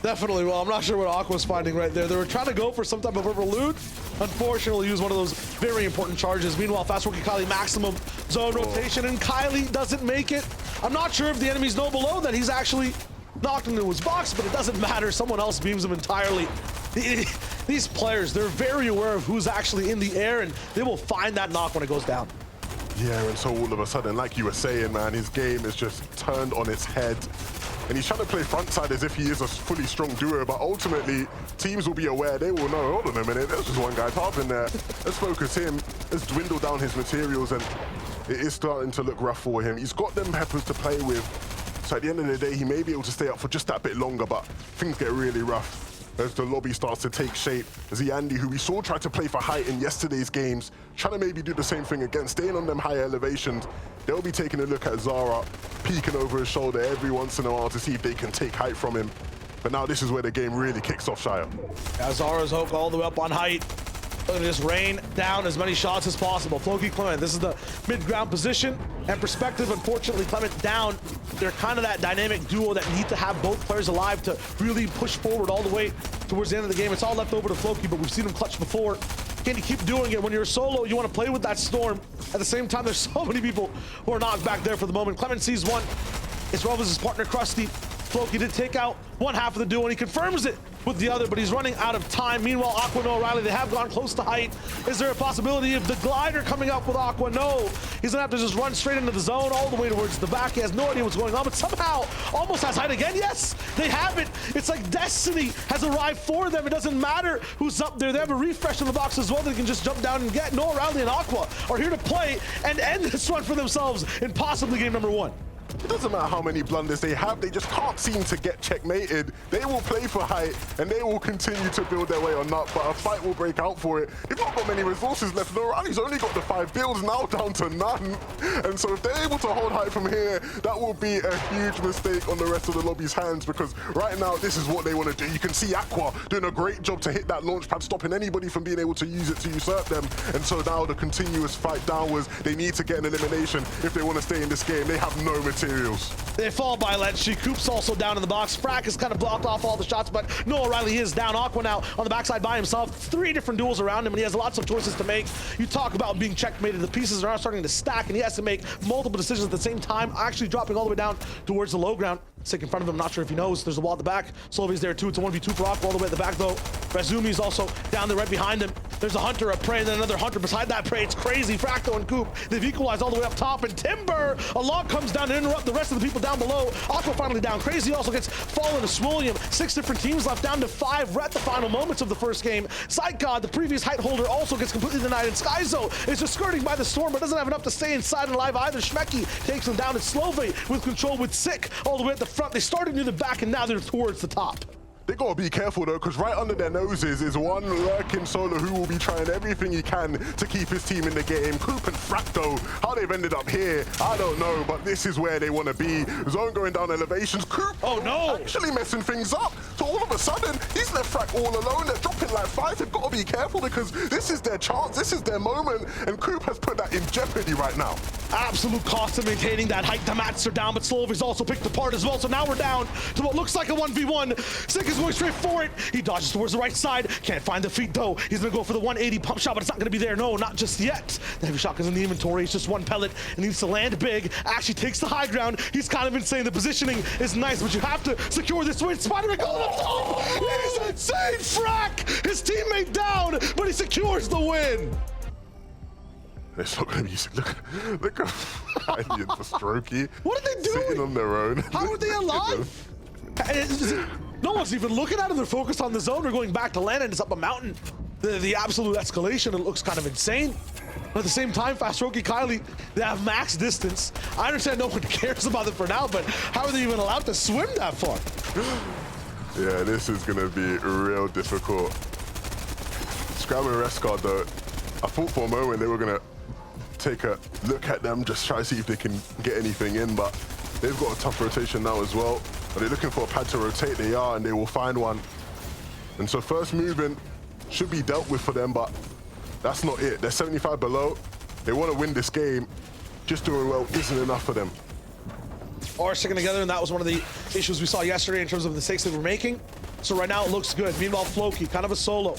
Definitely. Well, I'm not sure what Aqua's finding right there. They were trying to go for some type of purple loot. Unfortunately, use one of those very important charges. Meanwhile, fast rookie Kylie maximum zone rotation, and Kylie doesn't make it. I'm not sure if the enemies know below that he's actually knocked into his box, but it doesn't matter. Someone else beams him entirely. These players, they're very aware of who's actually in the air, and they will find that knock when it goes down. Yeah, and so all of a sudden, like you were saying, man, his game is just turned on its head. And he's trying to play frontside as if he is a fully strong duo, but ultimately, teams will be aware. They will know, hold on a minute, there's just one guy tarping there. Let's focus him. Let's dwindle down his materials, and it is starting to look rough for him. He's got them peppers to play with. So at the end of the day, he may be able to stay up for just that bit longer, but things get really rough as the lobby starts to take shape. As Andy, who we saw try to play for height in yesterday's games, trying to maybe do the same thing again, staying on them high elevations. They'll be taking a look at Zara, peeking over his shoulder every once in a while to see if they can take height from him. But now this is where the game really kicks off, Shia. Yeah, Zara's hook all the way up on height. Looking to just rain down as many shots as possible. Floki, Clement, this is the mid-ground position and perspective. Unfortunately, Clement down. They're kind of that dynamic duo that need to have both players alive to really push forward all the way towards the end of the game. It's all left over to Floki, but we've seen him clutch before. Can you keep doing it? When you're solo, you want to play with that storm. At the same time, there's so many people who are knocked back there for the moment. Clement sees one. It's Rovers' partner, Krusty. Floki did take out one half of the duo, and he confirms it with the other, but he's running out of time. Meanwhile, Aqua, no, Riley, they have gone close to height. Is there a possibility of the glider coming up with Aqua? No. He's gonna have to just run straight into the zone all the way towards the back. He has no idea what's going on, but somehow almost has height again. Yes, they have it. It's like destiny has arrived for them. It doesn't matter who's up there. They have a refresh in the box as well. They can just jump down and get. Noah, Riley, and Aqua are here to play and end this run for themselves in possibly game number 1. It doesn't matter how many blunders they have, they just can't seem to get checkmated. They will play for height, and they will continue to build their way on up, but a fight will break out for it. They've not got many resources left. Norani's only got the 5 builds, now down to none. And so if they're able to hold height from here, that will be a huge mistake on the rest of the lobby's hands, because right now, this is what they want to do. You can see Aqua doing a great job to hit that launch pad, stopping anybody from being able to use it to usurp them. And so now the continuous fight downwards, they need to get an elimination if they want to stay in this game. They have no materials. They fall by Letchi. Coop's also down in the box. Frack has kind of blocked off all the shots, but Noah Riley is down. Aqua now on the backside by himself. 3 different duels around him, and he has lots of choices to make. You talk about being checkmated. The pieces are now starting to stack, and he has to make multiple decisions at the same time, actually dropping all the way down towards the low ground. Sick in front of him, not sure if he knows. There's a wall at the back. Slovy's there too. It's a 1v2 for Aqua all the way at the back though. Razumi's also down there right behind him. There's a hunter, a prey, and then another hunter beside that prey. It's crazy. Fracto and Coop, they've equalized all the way up top, and Timber, a log comes down to interrupt the rest of the people down below. Aqua finally down. Crazy also gets fallen to Swilliam. 6 different teams left, down to 5. We're at the final moments of the first game. Psychgod, the previous height holder, also gets completely denied, and Skyzo is just skirting by the storm, but doesn't have enough to stay inside and alive either. Shmeki takes him down. It's Slove with control with Sick all the way at the front. They started near the back, and now they're towards the top. They gotta be careful though, because right under their noses is one lurking solo who will be trying everything he can to keep his team in the game. Coop and Fracto, how they've ended up here, I don't know, but this is where they want to be. Zone going down elevations. Coop, oh no, actually messing things up. So all of a sudden, he's left Frack all alone. They're dropping like 5. They've got to be careful because this is their chance, this is their moment, and Coop has put that in jeopardy right now. Absolute cost of maintaining that height. The mats are down, but Slovy's also picked apart as well. So now we're down to what looks like a 1v1. Sick is going straight for it. He dodges towards the right side. Can't find the feet though. He's gonna go for the 180 pump shot, but it's not gonna be there. No, not just yet. The heavy shotgun's in the inventory. It's just one pellet. It needs to land big. Actually takes the high ground. He's kind of insane. The positioning is nice, but you have to secure this win. Spider-Man going up top. It is insane. Frack, his teammate down, but he secures the win. It's not going to be easy. Look at Heidi and Strokey. What are they doing? Sitting on their own. How are they alive? No one's even looking at them. They're focused on the zone. They're going back to land, and it's up a mountain. The absolute escalation, it looks kind of insane. But at the same time, Fast Rookie, Kylie, they have max distance. I understand no one cares about them for now, but how are they even allowed to swim that far? Yeah, this is going to be real difficult. Scram and Rescard, though, I thought for a moment they were going to take a look at them, just try to see if they can get anything in, but they've got a tough rotation now as well. Are they looking for a pad to rotate? They are, and they will find one. And so first movement should be dealt with for them, but that's not it. They're 75 below. They want to win this game. Just doing well isn't enough for them. Are sticking together, and that was one of the issues we saw yesterday in terms of the mistakes they were making. So right now it looks good. Meanwhile, Floki, kind of a solo.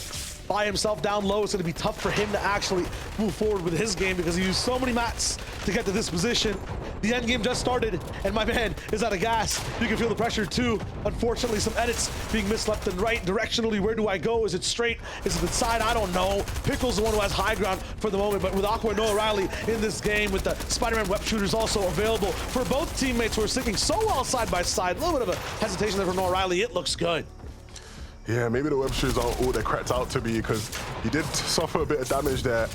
By himself down low, it's going to be tough for him to actually move forward with his game because he used so many mats to get to this position. The end game just started, and my man is out of gas. You can feel the pressure too. Unfortunately, some edits being missed left and right. Directionally, where do I go? Is it straight? Is it the side? I don't know. Pickle's the one who has high ground for the moment, but with Aqua and Noah Riley in this game, with the Spider-Man web shooters also available for both teammates who are sticking so well side by side. A little bit of a hesitation there from Noah Riley. It looks good. Yeah, maybe the web shooters aren't all they're cracked out to be because he did suffer a bit of damage there.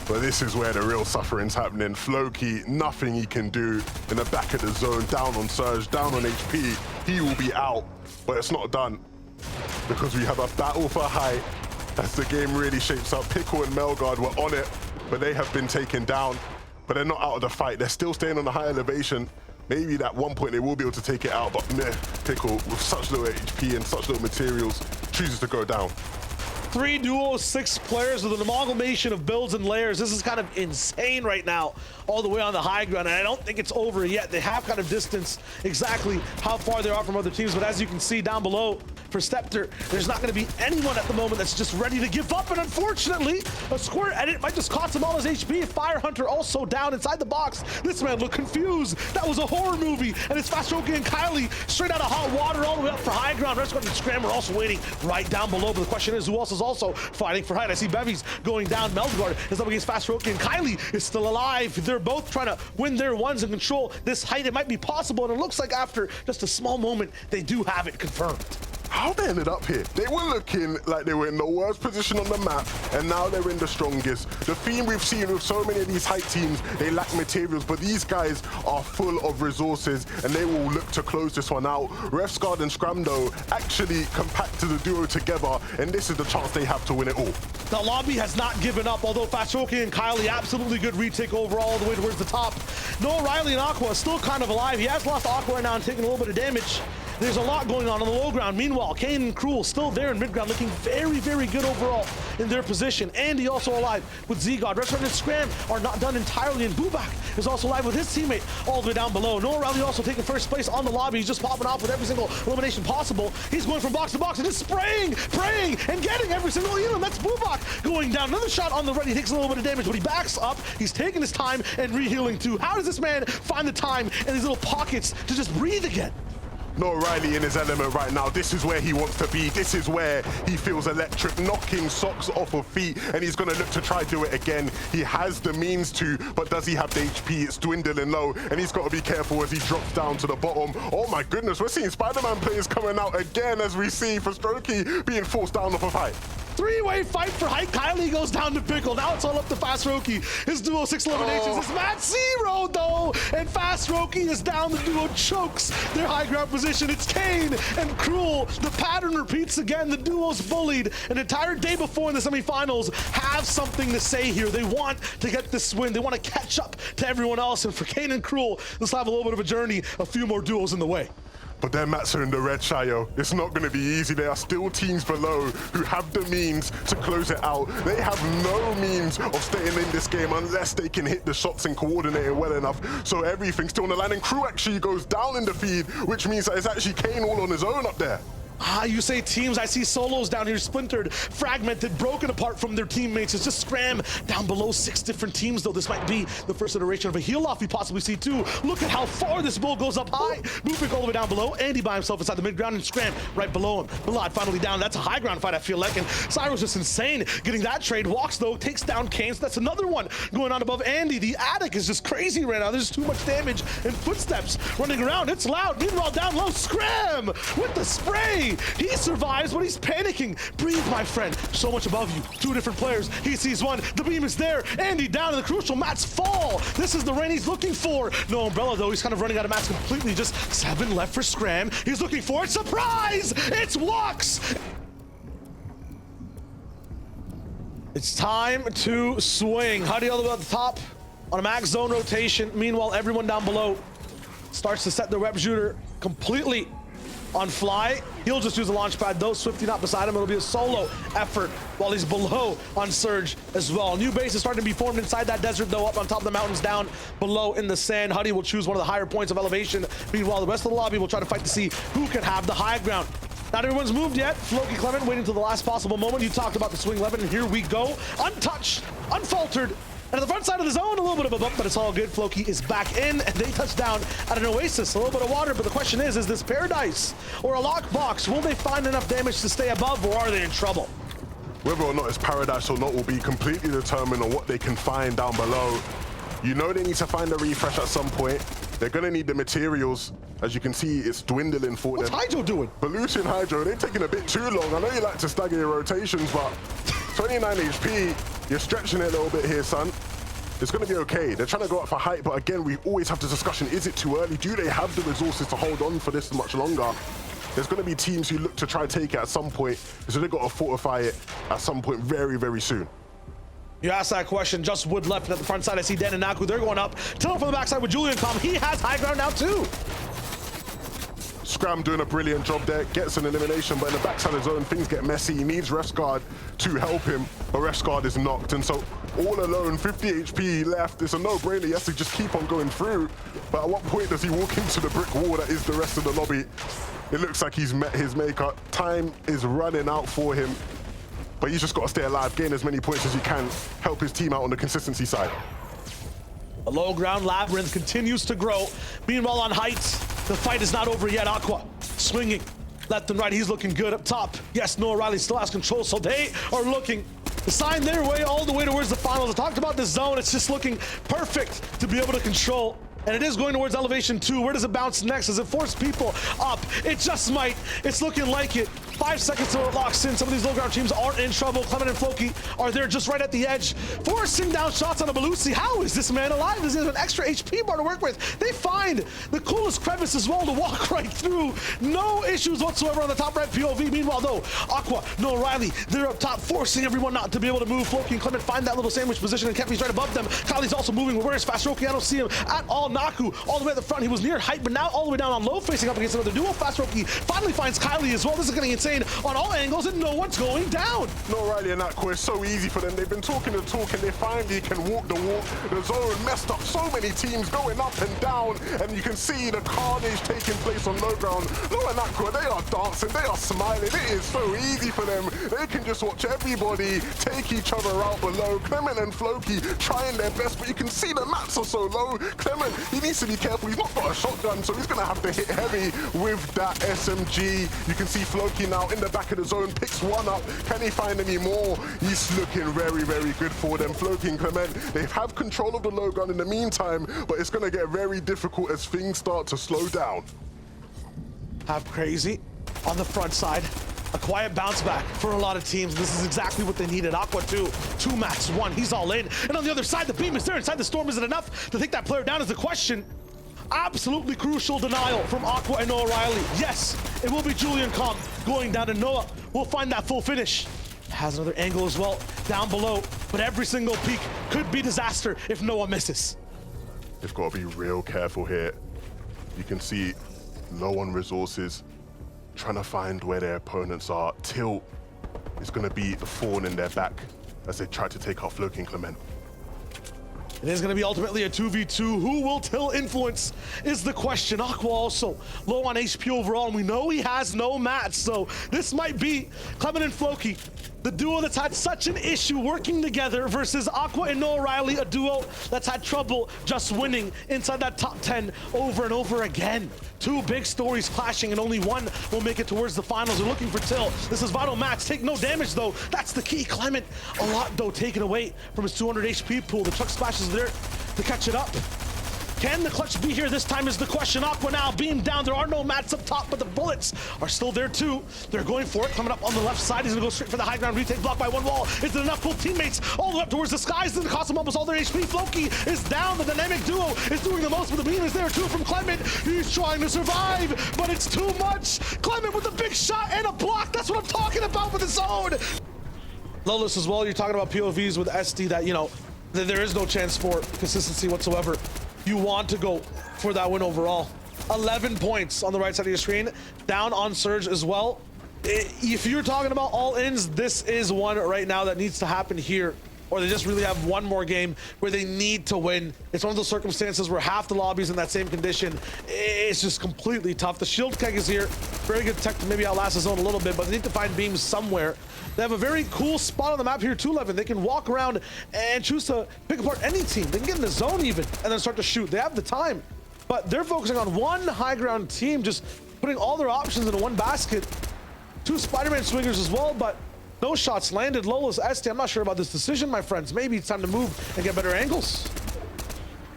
But this is where the real suffering's happening. Floki, nothing he can do in the back of the zone, down on Surge, down on HP. He will be out, but it's not done because we have a battle for height as the game really shapes up. Pickle and Melgard were on it, but they have been taken down. But they're not out of the fight. They're still staying on the high elevation. Maybe at one point they will be able to take it out, but meh, Pickle with such little HP and such little materials chooses to go down. 3 duos, 6 players with an amalgamation of builds and layers. This is kind of insane right now, all the way on the high ground, and I don't think it's over yet. They have kind of distanced exactly how far they are from other teams, but as you can see down below, for Stepter, there's not going to be anyone at the moment that's just ready to give up, and unfortunately, a square edit might just cost him all his HP. Fire Hunter also down inside the box. This man looked confused. That was a horror movie, and it's Fastroki and Kylie straight out of hot water all the way up for high ground. Reisshub and Scram are also waiting right down below, but the question is, who else is also fighting for height? I see Bevy's going down. Melgard is up against Fastroki, and Kylie is still alive. They're both trying to win their ones and control this height. It might be possible, and it looks like after just a small moment, they do have it confirmed. How they ended up here? They were looking like they were in the worst position on the map, and now they're in the strongest. The theme we've seen with so many of these height teams, they lack materials, but these guys are full of resources, and they will look to close this one out. Reisshub and Scramdo actually compacted the duo together, and this is the chance they have to win it all. The lobby has not given up, although Fastroki and Kylie, absolutely good retake overall all the way towards the top. Noah Riley and Aqua are still kind of alive. He has lost Aqua right now and taken a little bit of damage. There's a lot going on the low ground. Meanwhile, Kane and Cruel still there in mid ground, looking very, very good overall in their position. Andy also alive with Z-God. Reisshub and Scram are not done entirely, and Bubak is also alive with his teammate all the way down below. Noah Riley also taking first place on the lobby. He's just popping off with every single elimination possible. He's going from box to box and just spraying, praying, and getting every single Elam. That's Bubak going down. Another shot on the right. He takes a little bit of damage, but he backs up. He's taking his time and re-healing too. How does this man find the time in these little pockets to just breathe again? Noah Riley in his element right now. This is where he wants to be. This is where he feels electric, knocking socks off of feet, and he's going to look to try do it again. He has the means to, but does he have the HP? It's dwindling low, and he's got to be careful as he drops down to the bottom. Oh my goodness, we're seeing Spider-Man players coming out again, as we see Fastroki being forced down off of height. 3-way fight for height. Kylie goes down to Pickle. Now it's all up to Fastroki. His duo 6 eliminations. It's Matt 0 though, and Fastroki is down. The duo chokes their high ground position. It's Kane and Cruel. The pattern repeats again. The duo's bullied. An entire day before in the semifinals have something to say here. They want to get this win. They want to catch up to everyone else. And for Kane and Cruel, let's have a little bit of a journey. A few more duos in the way. But their mats are in the red, Shyo. It's not going to be easy. There are still teams below who have the means to close it out. They have no means of staying in this game unless they can hit the shots and coordinate it well enough. So everything's still on the line, and Crew actually goes down in the feed, which means that it's actually Kane all on his own up there. You say teams, I see solos down here splintered, fragmented, broken apart from their teammates. It's just Scram down below 6 different teams, though. This might be the first iteration of a heal-off we possibly see, too. Look at how far this bull goes up high. Bufik all the way down below. Andy by himself inside the mid-ground, and Scram right below him. Milad finally down. That's a high ground fight, I feel like, and Cyro's just insane getting that trade. Walks, though, takes down Kane, so that's another one going on above Andy. The attic is just crazy right now. There's too much damage and footsteps running around. It's loud. Meanwhile, down low, Scram with the spray. He survives, but he's panicking. Breathe, my friend. So much above you. 2 different players. He sees one. The beam is there. Andy down to the crucial mats fall. This is the rain he's looking for. No umbrella, though. He's kind of running out of mats completely. Just 7 left for Scram. He's looking for it. Surprise! It's Wux! It's time to swing. Huddy all the way at the top on a max zone rotation. Meanwhile, everyone down below starts to set their web shooter completely on fly. He'll just use a launch pad though. Swifty not beside him. It'll be a solo effort while he's below on Surge as well. New base is starting to be formed inside that desert though, up on top of the mountains, down below in the sand. Huddy will choose one of the higher points of elevation. Meanwhile, the rest of the lobby will try to fight to see who can have the high ground. Not everyone's moved yet. Floki Clement waiting till the last possible moment. You talked about the swing 11, and here we go. Untouched, unfaltered. And at the front side of the zone, a little bit of a bump, but it's all good. Floki is back in, and they touch down at an oasis. A little bit of water, but the question is this paradise or a lockbox? Will they find enough damage to stay above, or are they in trouble? Whether or not it's paradise or not will be completely determined on what they can find down below. You know they need to find a refresh at some point. They're gonna need the materials. As you can see, it's dwindling for them. What's Hydro doing? Belushi and Hydro, they're taking a bit too long. I know you like to stagger your rotations, but 29 HP, you're stretching it a little bit here, son. It's gonna be okay. They're trying to go up for height, but again, we always have this discussion. Is it too early? Do they have the resources to hold on for this much longer? There's gonna be teams who look to try and take it at some point, so they've got to fortify it at some point very, very soon. You asked that question, just wood left at the front side. I see Dan and Naku, they're going up. Till from the backside with Julian Calm. He has high ground now too. Scram doing a brilliant job there, gets an elimination, but in the backside of the zone, things get messy. He needs Resguard to help him, but Resguard is knocked, and so all alone, 50 HP left. It's a no-brainer. He has to just keep on going through, but at what point does he walk into the brick wall that is the rest of the lobby? It looks like he's met his maker. Time is running out for him, but he's just got to stay alive, gain as many points as he can, help his team out on the consistency side. The low ground labyrinth continues to grow. Meanwhile, on heights, the fight is not over yet. Aqua swinging left and right. He's looking good up top. Yes, Noah Riley still has control, so they are looking to sign their way all the way towards the finals. I talked about this zone. It's just looking perfect to be able to control. And it is going towards elevation 2. Where does it bounce next? Does it force people up? It just might. It's looking like it. 5 seconds till it locks in. Some of these low ground teams are in trouble. Clement and Floki are there just right at the edge, forcing down shots on a Belushi. How is this man alive? Does he have an extra HP bar to work with? They find the coolest crevice as well to walk right through. No issues whatsoever on the top right POV. Meanwhile, though, Aqua, Noah Riley, they're up top, forcing everyone not to be able to move. Floki and Clement find that little sandwich position, and Kepi's right above them. Kylie's also moving. Where's Fast Roki? I don't see him at all. Naku, all the way at the front. He was near height, but now all the way down on low, facing up against another duo. Fast Roki finally finds Kylie as well. This is getting insane on all angles, and no one's going down. No, Riley and Aqua is so easy for them. They've been talking the talk, and they finally can walk the walk. The zone messed up so many teams going up and down, and you can see the carnage taking place on low ground. Noah and Aqua, they are dancing, they are smiling. It is so easy for them. They can just watch everybody take each other out below. Clement and Floki trying their best, but you can see the mats are so low. Clement, he needs to be careful. He's not got a shotgun, so he's going to have to hit heavy with that SMG. You can see Floki now in the back of the zone, picks one up. Can he find any more? He's looking very, very good for them. Floki and Clement, they have control of the low ground in the meantime, but it's going to get very difficult as things start to slow down. Have Crazy on the front side. A quiet bounce back for a lot of teams. This is exactly what they needed. Aqua 2 max 1. He's all in. And on the other side, the beam is there inside the storm. Is it enough to take that player down is the question. Absolutely crucial denial from Aqua and Noah Riley. Yes, it will be Julian Calm going down, and Noah will find that full finish. Has another angle as well down below, but every single peak could be disaster if Noah misses. They've got to be real careful here. You can see low on resources, trying to find where their opponents are. Tilt is going to be the thorn in their back as they try to take out Floki and Clement. It is going to be ultimately a 2v2. Who will Till influence is the question. Aqua also low on HP overall, and we know he has no mats, so this might be Clement and Floki, the duo that's had such an issue working together, versus Aqua and Noah Riley, a duo that's had trouble just winning inside that top 10 over and over again. Two big stories clashing, and only one will make it towards the finals. They're looking for Till. This is vital match. Take no damage, though. That's the key. Clement, a lot, though, taken away from his 200 HP pool. The truck splashes there to catch it up. Can the clutch be here this time is the question. Aqua now beamed down. There are no mats up top, but the bullets are still there too. They're going for it. Coming up on the left side. He's gonna go straight for the high ground retake, blocked by one wall. Is it enough? Pull teammates all the way up towards the skies. Then cost him almost all their HP. Floki is down. The dynamic duo is doing the most, but the beam is there too from Clement. He's trying to survive, but it's too much. Clement with a big shot and a block. That's what I'm talking about with the zone. Lolis as well. You're talking about POVs with SD that, you know, there is no chance for consistency whatsoever. You want to go for that win overall. 11 points on the right side of your screen, down on Surge as well. If you're talking about all ins, this is one right now that needs to happen here. or they just really have one more game where they need to win. It's one of those circumstances where half the lobby's in that same condition. It's just completely tough. The shield keg is here. Very good tech to maybe outlast the zone a little bit, but they need to find beams somewhere. They have a very cool spot on the map here too, Levin. They can walk around and choose to pick apart any team. They can get in the zone even and then start to shoot. They have the time, but they're focusing on one high ground team, just putting all their options into one basket. 2 Spider-Man swingers as well, but no shots landed. Lola's Este, I'm not sure about this decision, my friends. Maybe it's time to move and get better angles.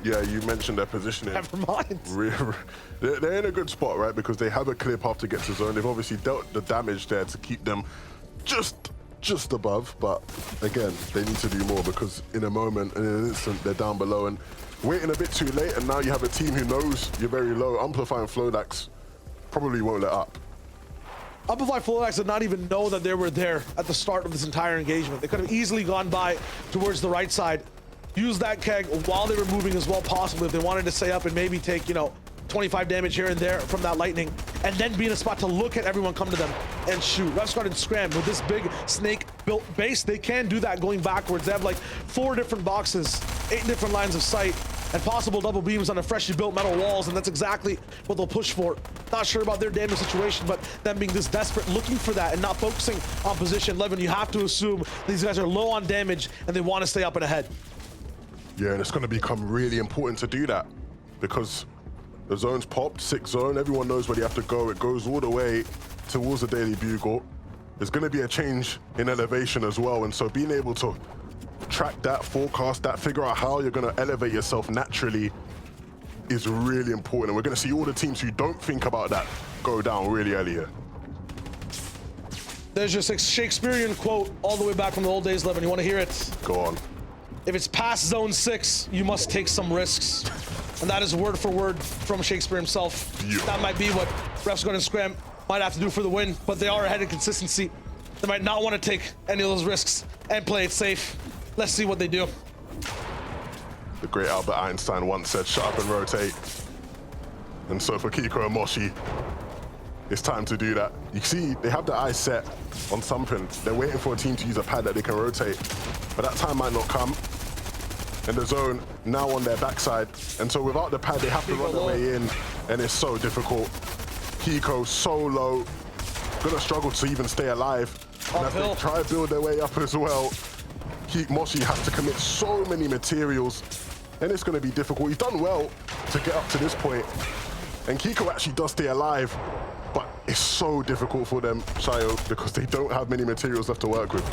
Yeah, you mentioned their positioning. Never mind. They're in a good spot, right? Because they have a clear path to get to zone. They've obviously dealt the damage there to keep them just above. But again, they need to do more because in a moment, in an instant, they're down below and waiting a bit too late. And now you have a team who knows you're very low. Amplify and Flodax probably won't let up. Amplify Flodax did not even know that they were there at the start of this entire engagement. They could have easily gone by towards the right side, used that keg while they were moving as well, possibly if they wanted to stay up and maybe take, you know, 25 damage here and there from that lightning, and then be in a spot to look at everyone come to them and shoot. Reisshub and Scram, with this big snake-built base, they can do that going backwards. They have like 4 different boxes, 8 different lines of sight, and possible double beams on the freshly built metal walls, and that's exactly what they'll push for. Not sure about their damage situation, but them being this desperate, looking for that and not focusing on position. Levin, you have to assume these guys are low on damage and they want to stay up and ahead. Yeah, and it's going to become really important to do that because the zone's popped, 6 zone, everyone knows where they have to go. It goes all the way towards the Daily Bugle. There's going to be a change in elevation as well, and so being able to track that, forecast that, figure out how you're going to elevate yourself naturally is really important. And we're going to see all the teams who don't think about that go down really early here. There's just a Shakespearean quote all the way back from the old days, Levin. You want to hear it? Go on. If it's past zone 6, you must take some risks. And that is word for word from Shakespeare himself. Yeah. That might be what Reisshub and Scram might have to do for the win, but they are ahead in consistency. They might not want to take any of those risks and play it safe. Let's see what they do. The great Albert Einstein once said, shut up and rotate. And so for Kiko and Moshi, it's time to do that. You see, they have their eyes set on something. They're waiting for a team to use a pad that they can rotate, but that time might not come. And the zone now on their backside. And so without the pad, they have to run their way in, and it's so difficult. Kiko so low, gonna struggle to even stay alive. And as they try to build their way up as well, Moshi has to commit so many materials, and it's gonna be difficult. He's done well to get up to this point, and Kiko actually does stay alive, but it's so difficult for them, Shyo, because they don't have many materials left to work with.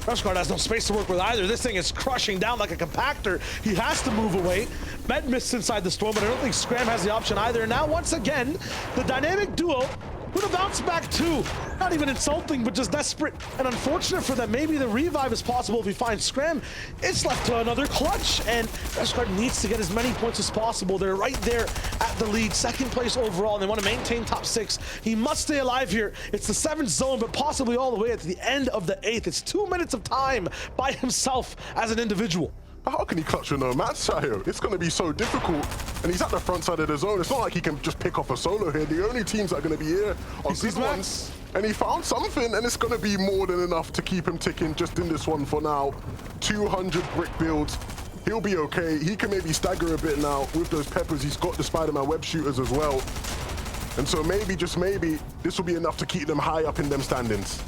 Reisshub has no space to work with either. This thing is crushing down like a compactor. He has to move away. Med missed inside the storm, but I don't think Scram has the option either. And now, once again, the dynamic duo with a bounce back too. Not even insulting, but just desperate and unfortunate for them. Maybe the revive is possible if he finds Scram. It's left to another clutch, and Reisshub needs to get as many points as possible. They're right there at the lead, 2nd place overall, and they want to maintain top 6. He must stay alive here. It's the 7th zone, but possibly all the way at the end of the 8th. It's 2 minutes of time by himself as an individual. How can he clutch with no mats, Shyo? It's going to be so difficult. And he's at the front side of the zone. It's not like he can just pick off a solo here. The only teams that are going to be here are good ones. And he found something, and it's going to be more than enough to keep him ticking just in this one for now. 200 brick builds. He'll be okay. He can maybe stagger a bit now with those peppers. He's got the Spider-Man web shooters as well. And so maybe, just maybe, this will be enough to keep them high up in them standings.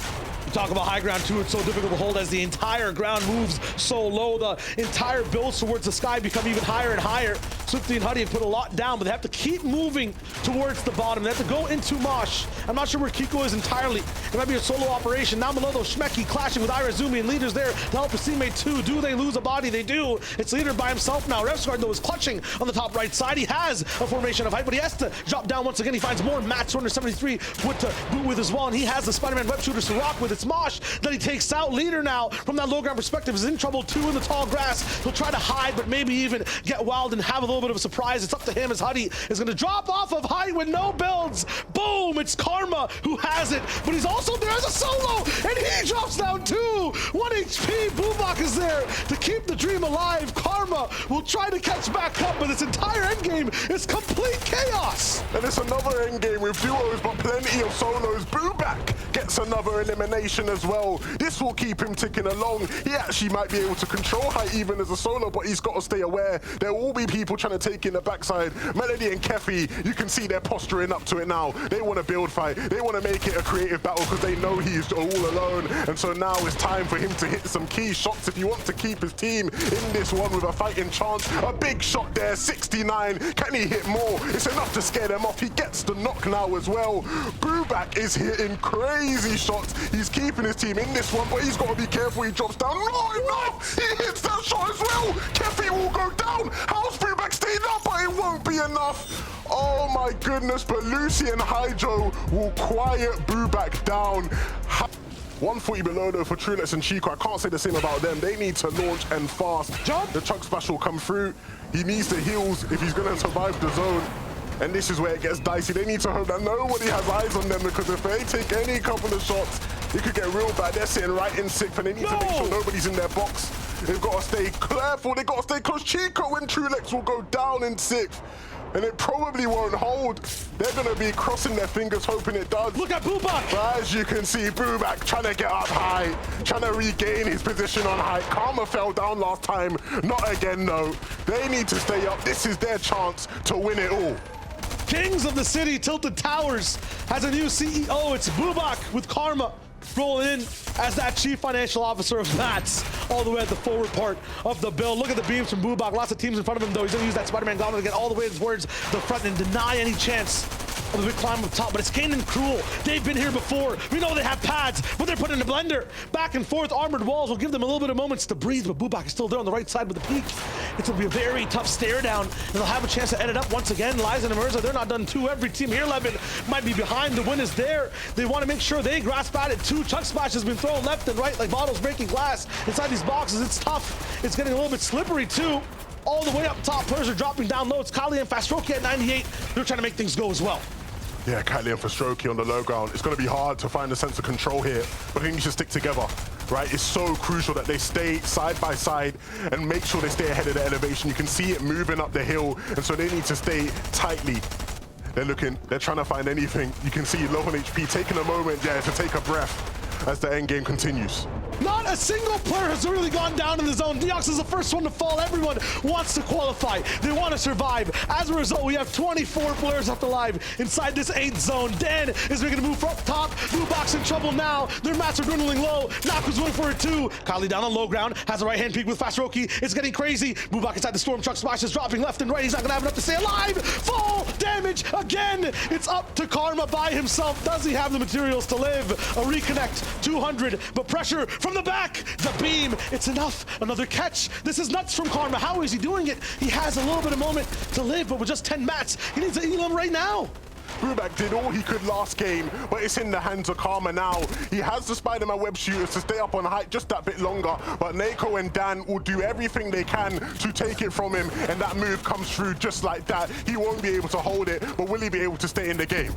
You talk about high ground too, it's so difficult to hold as the entire ground moves so low. The entire builds towards the sky become even higher and higher. Swifty and Huddy have put a lot down, but they have to keep moving towards the bottom. They have to go into Mosh. I'm not sure where Kiko is entirely. It might be a solo operation. Down below, though, Shmeki clashing with Irazumi, and Leader's there to help his teammate too. Do they lose a body? They do. It's Leader by himself now. Reisshub, though, is clutching on the top right side. He has a formation of height, but he has to drop down once again. He finds more mats, 273 wood to boot with as well, and he has the Spider-Man web shooters to rock with. It's Mosh that he takes out. Leader now, from that low ground perspective, is in trouble too in the tall grass. He'll try to hide, but maybe even get wild and have a little bit of a surprise. It's up to him as Huddy is going to drop off of height with no builds. Boom! It's Karma who has it, but he's also there as a solo, and he drops down too. 1 HP. Boombox Bubak is there to keep the dream alive. Karma will try to catch back up, but this entire endgame is complete chaos. And it's another endgame with duos, but plenty of solos. Bubak gets another elimination as well. This will keep him ticking along. He actually might be able to control height even as a solo, but he's got to stay aware. There will be people trying to take in the backside. Melody and Kefi, you can see they're posturing up to it now. They want to build fight. They want to make it a creative battle because they know he's all alone. And so now it's time for him to hit some key shots if he wants to keep his team in this one with a fighting chance. A big shot there, 69. Can he hit more? It's enough to scare them off. He gets the knock now as well. Bubak is hitting crazy shots. He's keeping his team in this one, but he's got to be careful. He drops down. Not enough! He hits that shot as well. Kefi will go down. How's Bubak staying up? But it won't be enough. Oh my goodness, but Lucy and Hydro will quiet Bubak down. 140 below though for Trulex and Chico. I can't say the same about them. They need to launch and fast. Jump. The Chug Splash will come through. He needs the heals if he's going to survive the zone. And this is where it gets dicey. They need to hope that nobody has eyes on them, because if they take any couple of shots, it could get real bad. They're sitting right in 6th, and they need to make sure nobody's in their box. They've got to stay careful. They've got to stay close. Chico and Trulex will go down in 6th. And it probably won't hold. They're going to be crossing their fingers, hoping it does. Look at Bubak. But as you can see, Bubak trying to get up high, trying to regain his position on height. Karma fell down last time. Not again, though. They need to stay up. This is their chance to win it all. Kings of the City, Tilted Towers, has a new CEO. It's Bubak with Karma rolling in as that chief financial officer of Mats, all the way at the forward part of the build. Look at the beams from Bubak. Lots of teams in front of him, though. He's going to use that Spider-Man gauntlet to get all the way towards the front and deny any chance of a big climb up top. But it's Kane and Cruel. They've been here before. We know they have pads, but they're put in a blender. Back and forth, armored walls will give them a little bit of moments to breathe, but Bubak is still there on the right side with the peak. It's going to be a very tough stare down, and they'll have a chance to end it up once again. Liza and Mirza, they're not done too. Every team here, Levin, might be behind. The win is there. They want to make sure they grasp at it too. Chug Splash has been thrown left and right like bottles breaking glass inside these boxes. It's tough. It's getting a little bit slippery too. All the way up top, players are dropping down low. It's Kali and Fastroki at 98. They're trying to make things go as well. Yeah, Kylie and Fastroki on the low ground. It's going to be hard to find a sense of control here, but they need to stick together, right? It's so crucial that they stay side by side and make sure they stay ahead of the elevation. You can see it moving up the hill, and so they need to stay tightly. They're trying to find anything. You can see low on HP, taking a moment, yeah, to take a breath as the end game continues. Not a single player has really gone down in the zone. Deox is the first one to fall. Everyone wants to qualify. They want to survive. As a result, we have 24 players left alive inside this 8th zone. Dan is making a move up top. Bubak's in trouble now. Their mats are dwindling low. Naku's going for it too. Kali down on low ground. Has a right-hand peek with Fastroki. It's getting crazy. Bubak inside the storm. Chug Splash is dropping left and right. He's not going to have enough to stay alive. Fall damage again. It's up to Karma by himself. Does he have the materials to live? A reconnect. 200, but pressure from the back. The beam. It's enough. Another catch. This is nuts from Karma. How is he doing it? He has a little bit of moment to live, but with just 10 mats, he needs to eat them right now. Bubak did all he could last game, but it's in the hands of Karma now. He has the Spider-Man web shooters to stay up on height just that bit longer, but Neko and Dan will do everything they can to take it from him, and that move comes through just like that. He won't be able to hold it, but will he be able to stay in the game?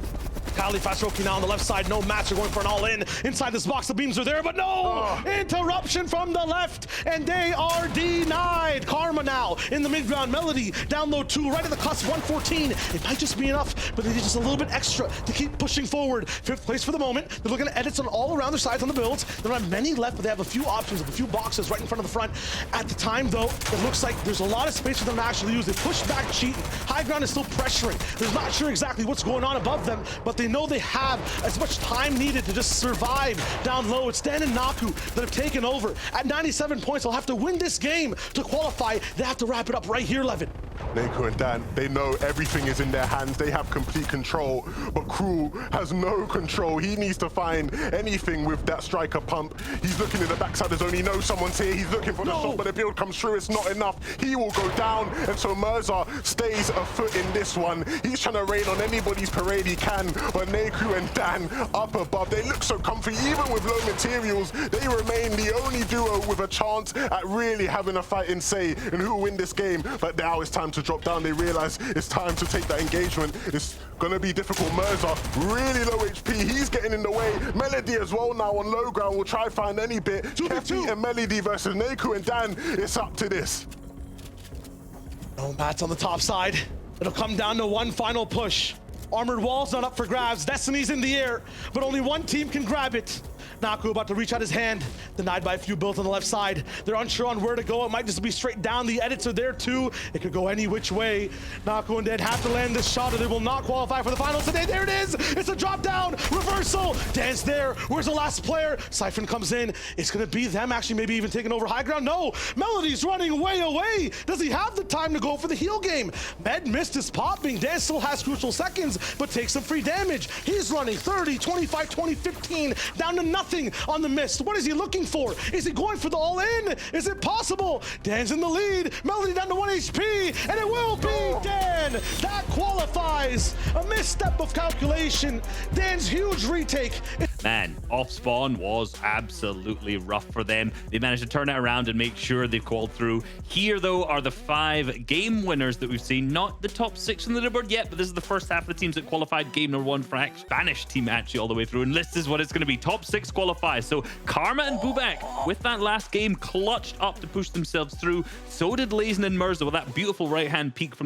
Kali Fastroki now on the left side. No match. They're going for an all-in. Inside this box, the beams are there, but no! Interruption from the left, and they are denied. Karma now in the mid-ground. Melody down low 2, right at the cusp, 114. It might just be enough, but they need just a little bit extra to keep pushing forward. 5th place for the moment. They're looking at edits on all around their sides on the builds. They don't have many left, but they have a few options of a few boxes right in front of the front. At the time, though, it looks like there's a lot of space for them to actually use. They push back cheating. High ground is still pressuring. They're not sure exactly what's going on above them, but they know they have as much time needed to just survive down low. It's Dan and Naku that have taken over. At 97 points, they'll have to win this game to qualify. They have to wrap it up right here, Levin. Neko and Dan, they know everything is in their hands. They have complete control, but Cruel has no control. He needs to find anything with that striker pump. He's looking in the backside of the zone. He knows someone's here. He's looking for the shot, but the build comes through. It's not enough. He will go down, and so Mirza stays a foot in this one. He's trying to rain on anybody's parade he can, but Neko and Dan up above. They look so comfy. Even with low materials, they remain the only duo with a chance at really having a fighting say in who will win this game. But now it's time to to drop down. They realize it's time to take that engagement. It's gonna be difficult. Mirza, really low HP. He's getting in the way. Melody as well now on low ground. Will try find any bit. Kefi and Melody versus Neku and Dan. It's up to this. No mats on the top side. It'll come down to one final push. Armored wall's not up for grabs. Destiny's in the air, but only one team can grab it. Naku about to reach out his hand, denied by a few builds on the left side. They're unsure on where to go. It might just be straight down. The edits are there too. It could go any which way. Naku and Dead have to land this shot or they will not qualify for the finals today. There it is. It's a drop down reversal. Dan's there. Where's the last player? Siphon comes in. It's gonna be them actually maybe even taking over high ground. No, Melody's running way away. Does he have the time to go for the heal game? Med missed his popping. Dan still has crucial seconds, but takes some free damage. He's running 30, 25, 20, 15, down to nothing on the mist. What is he looking for? Is he going for the all-in? Is it possible? Dan's in the lead. Melody down to 1 HP, and it will be Dan. That qualifies. A misstep of calculation. Dan's huge retake. Man, off spawn was absolutely rough for them. They managed to turn it around and make sure they called through. Here, though, are the 5 game winners that we've seen. Not the top 6 on the leaderboard yet, but this is the first half of the teams that qualified. Game number 1 for Spanish team actually all the way through. And this is what it's going to be. Top 6 qualify. So Karma and Bubak, with that last game, clutched up to push themselves through. So did Lazen and Mirza with that beautiful right-hand peek from the